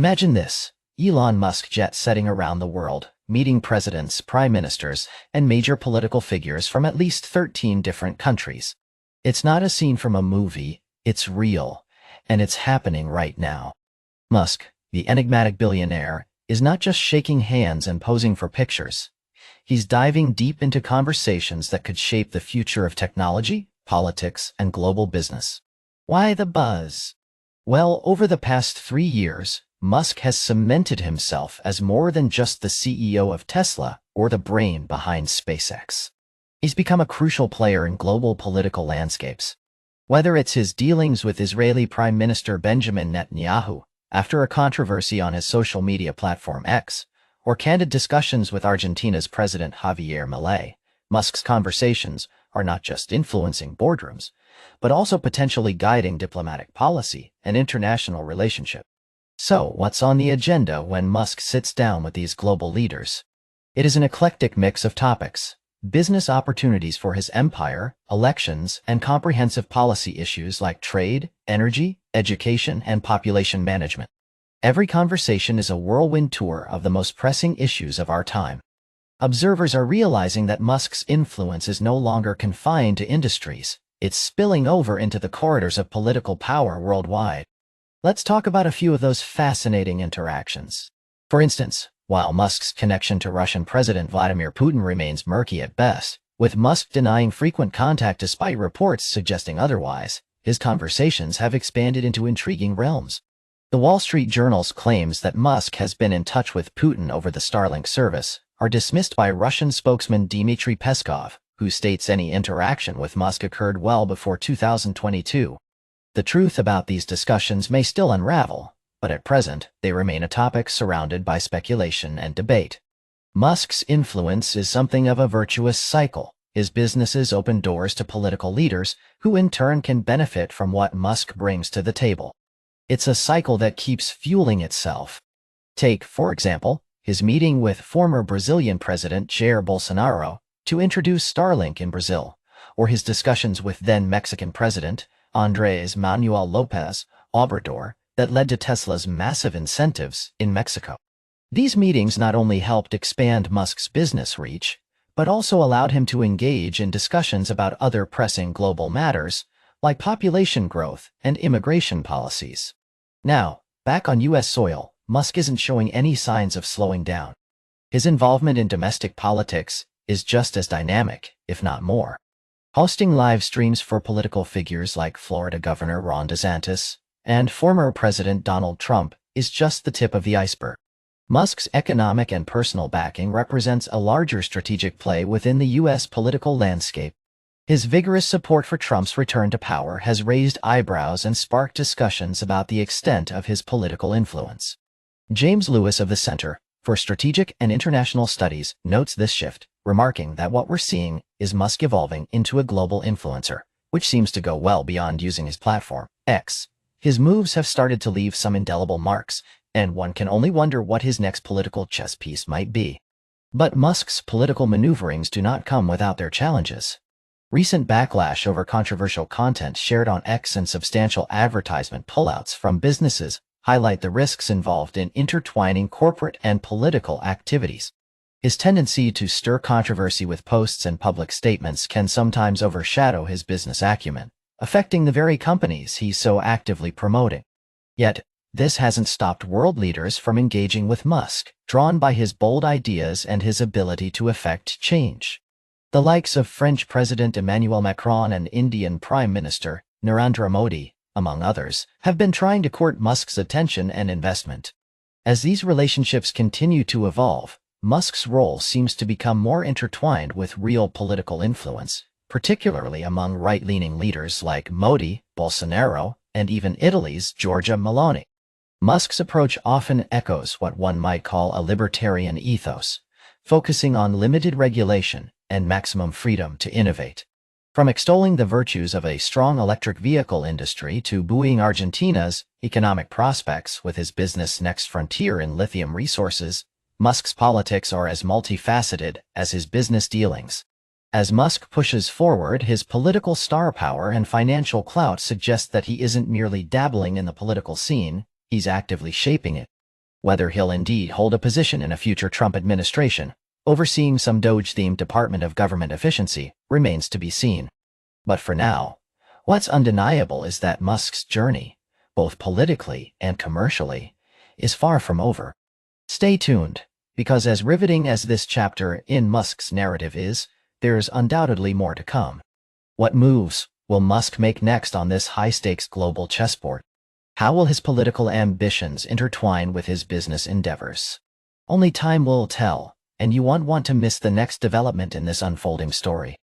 Imagine this: Elon Musk jet-setting around the world, meeting presidents, prime ministers, and major political figures from at least 13 different countries. It's not a scene from a movie, it's real, and it's happening right now. Musk, the enigmatic billionaire, is not just shaking hands and posing for pictures. He's diving deep into conversations that could shape the future of technology, politics, and global business. Why the buzz? Well, over the past 3 years, Musk has cemented himself as more than just the CEO of Tesla or the brain behind SpaceX. He's become a crucial player in global political landscapes. Whether it's his dealings with Israeli Prime Minister Benjamin Netanyahu after a controversy on his social media platform X, or candid discussions with Argentina's President Javier Milei, Musk's conversations are not just influencing boardrooms, but also potentially guiding diplomatic policy and international relationships. So, what's on the agenda when Musk sits down with these global leaders? It is an eclectic mix of topics: business opportunities for his empire, elections, and comprehensive policy issues like trade, energy, education, and population management. Every conversation is a whirlwind tour of the most pressing issues of our time. Observers are realizing that Musk's influence is no longer confined to industries. It's spilling over into the corridors of political power worldwide. Let's talk about a few of those fascinating interactions. For instance, while Musk's connection to Russian President Vladimir Putin remains murky at best, with Musk denying frequent contact despite reports suggesting otherwise, his conversations have expanded into intriguing realms. The Wall Street Journal's claims that Musk has been in touch with Putin over the Starlink service are dismissed by Russian spokesman Dmitry Peskov, who states any interaction with Musk occurred well before 2022. The truth about these discussions may still unravel, but at present, they remain a topic surrounded by speculation and debate. Musk's influence is something of a virtuous cycle. His businesses open doors to political leaders, who in turn can benefit from what Musk brings to the table. It's a cycle that keeps fueling itself. Take, for example, his meeting with former Brazilian President Jair Bolsonaro to introduce Starlink in Brazil, or his discussions with then Mexican President Andrés Manuel López Obrador that led to Tesla's massive incentives in Mexico. These meetings not only helped expand Musk's business reach, but also allowed him to engage in discussions about other pressing global matters, like population growth and immigration policies. Now, back on U.S. soil, Musk isn't showing any signs of slowing down. His involvement in domestic politics is just as dynamic, if not more. Hosting live streams for political figures like Florida Governor Ron DeSantis and former President Donald Trump is just the tip of the iceberg. Musk's economic and personal backing represents a larger strategic play within the U.S. political landscape. His vigorous support for Trump's return to power has raised eyebrows and sparked discussions about the extent of his political influence. James Lewis of the Center for Strategic and International Studies notes this shift, remarking that what we're seeing is Musk evolving into a global influencer, which seems to go well beyond using his platform, X. His moves have started to leave some indelible marks, and one can only wonder what his next political chess piece might be. But Musk's political maneuverings do not come without their challenges. Recent backlash over controversial content shared on X and substantial advertisement pullouts from businesses highlight the risks involved in intertwining corporate and political activities. His tendency to stir controversy with posts and public statements can sometimes overshadow his business acumen, affecting the very companies he's so actively promoting. Yet, this hasn't stopped world leaders from engaging with Musk, drawn by his bold ideas and his ability to effect change. The likes of French President Emmanuel Macron and Indian Prime Minister Narendra Modi, among others, have been trying to court Musk's attention and investment. As these relationships continue to evolve, Musk's role seems to become more intertwined with real political influence, particularly among right-leaning leaders like Modi, Bolsonaro, and even Italy's Giorgia Meloni. Musk's approach often echoes what one might call a libertarian ethos, focusing on limited regulation and maximum freedom to innovate. From extolling the virtues of a strong electric vehicle industry to buoying Argentina's economic prospects with his business next frontier in lithium resources, Musk's politics are as multifaceted as his business dealings. As Musk pushes forward, his political star power and financial clout suggest that he isn't merely dabbling in the political scene, he's actively shaping it. Whether he'll indeed hold a position in a future Trump administration, overseeing some Doge-themed Department of Government Efficiency, remains to be seen. But for now, what's undeniable is that Musk's journey, both politically and commercially, is far from over. Stay tuned, because as riveting as this chapter in Musk's narrative is, there's undoubtedly more to come. What moves will Musk make next on this high-stakes global chessboard? How will his political ambitions intertwine with his business endeavors? Only time will tell, and you won't want to miss the next development in this unfolding story.